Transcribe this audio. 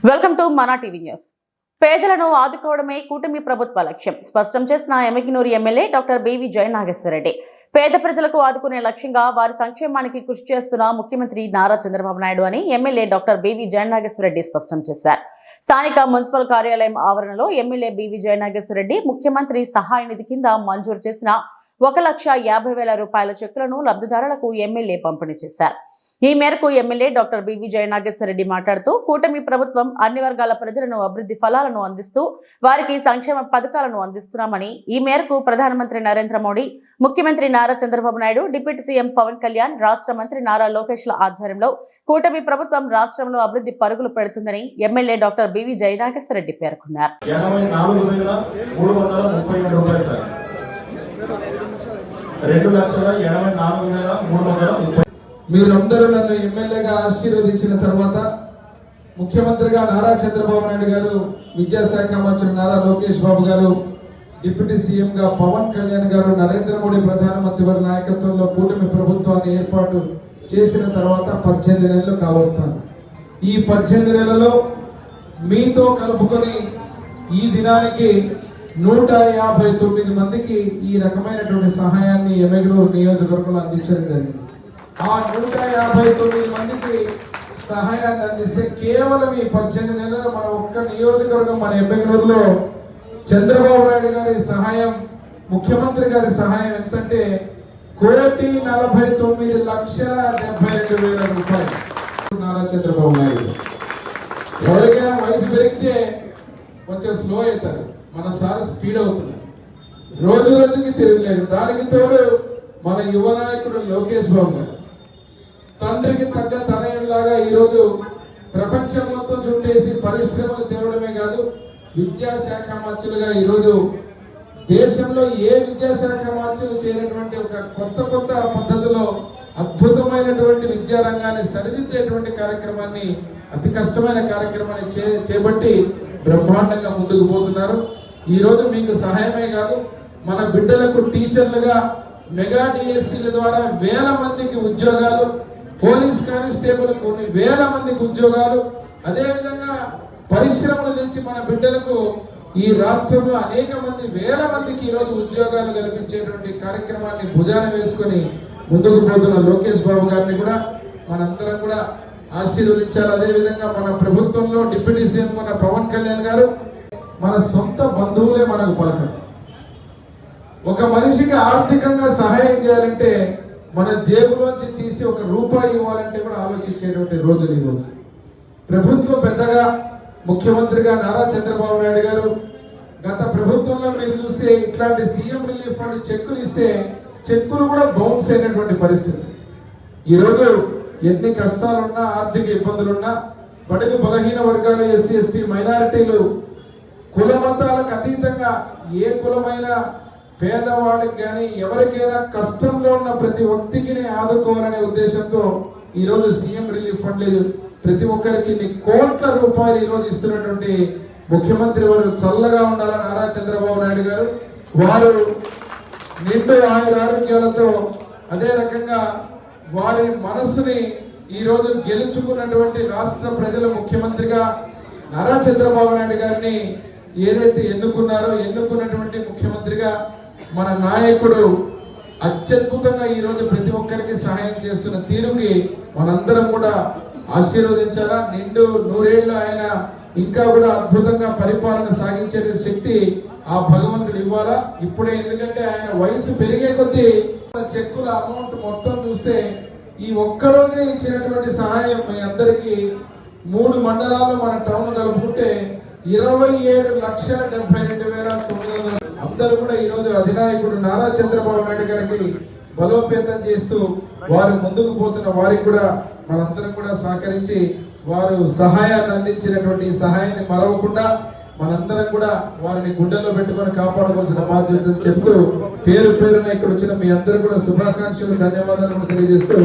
Welcome to మనా TV news. పేదలను ఆదుకోవడమే కూటమి ప్రభుత్వ లక్ష్యం స్పష్టం చేసిన Emmiganur MLA doctor BV Jayanageswara Reddy. పేద ప్రజలకు ఆదుకునే లక్ష్యంగా వారి సంక్షేమానికి కృషి చేస్తున్న ముఖ్యమంత్రి నారా చంద్రబాబు నాయుడు అని ఎమ్మెల్యే డాక్టర్ బివి జయనాగేశ్వరరెడ్డి స్పష్టం చేశారు. స్థానిక మున్సిపల్ కార్యాలయం ఆవరణలో ఎమ్మెల్యే బివి జయనాగేశ్వరరెడ్డి ముఖ్యమంత్రి సహాయ నిధి కింద మంజూరు చేసిన 1,50,000 రూపాయల చెక్కులను లబ్ధిదారులకు ఎమ్మెల్యే పంపిణీ చేశారు. ఈ మేరకు ఎమ్మెల్యే డాక్టర్ బివి జయనాగేశ్వరరెడ్డి మాట్లాడుతూ కూటమి ప్రభుత్వం అన్ని వర్గాల ప్రజలను అభివృద్ధి ఫలాలను అందిస్తూ వారికి సంక్షేమ పథకాలను అందిస్తున్నామని, ఈ మేరకు ప్రధానమంత్రి నరేంద్ర మోడీ, ముఖ్యమంత్రి నారా చంద్రబాబు నాయుడు, డిప్యూటీ సీఎం పవన్ కళ్యాణ్, రాష్ట్ర మంత్రి నారా లోకేష్ల ఆధ్వర్యంలో కూటమి ప్రభుత్వం రాష్ట్రంలో అభివృద్ధి పరుగులు పెడుతుందని ఎమ్మెల్యే డాక్టర్ బివి జయనాగేశ్వరరెడ్డి పేర్కొన్నారు. మీరందరూ నన్ను ఎమ్మెల్యేగా ఆశీర్వదించిన తర్వాత ముఖ్యమంత్రిగా నారా చంద్రబాబు నాయుడు గారు, విద్యాశాఖ మంత్రి నారా లోకేష్ బాబు గారు, డిప్యూటీ సీఎం గా పవన్ కళ్యాణ్ గారు, నరేంద్ర మోడీ ప్రధానమంత్రి వారి నాయకత్వంలో కూటమి ప్రభుత్వాన్ని ఏర్పాటు చేసిన తర్వాత 18 నెలలు కావస్తాను. ఈ 18 నెలలో మీతో కలుపుకొని ఈ దినానికి 159 మందికి ఈ రకమైనటువంటి సహాయాన్ని ఎమ్మెగనూరు నియోజకవర్గంలో అందించడం జరిగింది. ఆ 159 మందికి సహాయాన్ని అందిస్తే కేవలం ఈ 18 నెలలు మన ఒక్క నియోజకవర్గం మన ఎమ్మెగనూరులో చంద్రబాబు నాయుడు గారి సహాయం, ముఖ్యమంత్రి గారి సహాయం ఎంతంటే 1,49,72,000 రూపాయలు. నారా చంద్రబాబు నాయుడు ఎవరికైనా వయసు పెరిగితే కొంచెం స్లో అవుతారు, మన సార్ స్పీడ్ అవుతున్నారు, రోజు రోజుకి తిరగలేదు. దానికి తోడు మన యువ నాయకుడు లోకేష్ బాబు గారు తండ్రికి తగ్గ తనయుడిలాగా ఈరోజు ప్రపంచం మొత్తం చుట్టేసి పరిశ్రమలు తేవడమే కాదు, విద్యాశాఖ మంత్రులుగా ఈరోజు దేశంలో ఏ విద్యాశాఖ మంత్రులు చేయనటువంటి ఒక కొత్త పద్ధతిలో అద్భుతమైనటువంటి విద్యారంగాన్ని సరిదిద్దేటువంటి కార్యక్రమాన్ని, అతి కష్టమైన కార్యక్రమాన్ని చేపట్టి బ్రహ్మాండంగా ముందుకు పోతున్నారు. ఈ రోజు మీకు సహాయమే కాదు, మన బిడ్డలకు టీచర్లుగా మెగా డిఎస్సీల ద్వారా 1000 మందికి ఉద్యోగాలు, పోలీస్ కానిస్టేబుల్ కొన్ని 1000 మందికి ఉద్యోగాలు, అదేవిధంగా పరిశ్రమలు తెచ్చి మన బిడ్డలకు ఈ రాష్ట్రంలో అనేక మంది 1000 మందికి ఈరోజు ఉద్యోగాలు కల్పించేటువంటి కార్యక్రమాన్ని భుజాన వేసుకొని ముందుకు పోతున్న లోకేష్ బాబు గారిని కూడా మనందరం కూడా ఆశీర్వదించాలి. అదేవిధంగా మన ప్రభుత్వంలో డిప్యూటీ సీఎం ఉన్న పవన్ కళ్యాణ్ గారు మన సొంత బంధువులే మనకు పలకరు. ఒక మనిషికి ఆర్థికంగా సహాయం చేయాలంటే మన జేబులోంచి తీసి ₹1 ఇవ్వాలంటే కూడా ఆలోచించేటువంటి రోజులు ఈరోజు. ప్రభుత్వం పెద్దగా ముఖ్యమంత్రిగా నారా చంద్రబాబు నాయుడు గారు గత ప్రభుత్వంలో మీరు చూస్తే ఇట్లాంటి సీఎం రిలీఫ్ ఫండ్ చెక్కులు ఇస్తే చెక్కులు కూడా బౌన్స్ అయినటువంటి పరిస్థితి. ఈరోజు ఎన్ని కష్టాలున్నా, ఆర్థిక ఇబ్బందులున్నా, బడుగు బలహీన వర్గాలు, ఎస్సీ ఎస్టీ మైనారిటీలు, కుల మతాలకు అతీతంగా ఏ కులమైనా పేదవాడికి కానీ ఎవరికైనా కష్టంలో ఉన్న ప్రతి వ్యక్తికి ఆదుకోవాలనే ఉద్దేశంతో ఈరోజు సీఎం రిలీఫ్ ఫండ్ ప్రతి ఒక్కరికి కోట్ల రూపాయలు ఈరోజు ఇస్తున్నటువంటి ముఖ్యమంత్రి వారు చల్లగా ఉండాలని నారా చంద్రబాబు నాయుడు గారు, వారు నిండు ఆరోగ్యాలతో, అదే రకంగా వారి మనస్సుని ఈరోజు గెలుచుకున్నటువంటి రాష్ట్ర ప్రజల ముఖ్యమంత్రిగా నారా చంద్రబాబు నాయుడు గారిని ఏదైతే ఎన్నుకున్నటువంటి ముఖ్యమంత్రిగా మన నాయకుడు అత్యద్భుతంగా ఈరోజు ప్రతి ఒక్కరికి సహాయం చేస్తున్న తీరుకి మనందరం కూడా ఆశీర్వదించాలా. నిండు 100 ఏళ్ళు ఆయన ఇంకా కూడా అద్భుతంగా పరిపాలన సాగించే శక్తి ఆ భగవంతుడు ఇవ్వాలా. ఇప్పుడే ఎందుకంటే ఆయన వయసు పెరిగే కొద్దీ చెక్కుల అమౌంట్ మొత్తం చూస్తే ఈ ఒక్కరోజే ఇచ్చినటువంటి సహాయం మీ అందరికీ 3 మండలాలు మన టౌన్ కలుపుకుంటే 27,72,900. అందరూ కూడా ఈరోజు అధినాయకుడు నారా చంద్రబాబు నాయుడు గారికి బలోపేతం చేస్తూ వారు ముందుకు పోతున్న వారికి కూడా మనందరం కూడా సహకరించి వారు సహాయాన్ని అందించినటువంటి సహాయాన్ని మరవకుండా మనందరం కూడా వారిని గుండెల్లో పెట్టుకొని కాపాడుకోవాల్సిన బాధ్యత చెప్తూ పేరున ఇక్కడ వచ్చిన మీ అందరూ కూడా శుభాకాంక్షలు, ధన్యవాదాలు తెలియజేస్తూ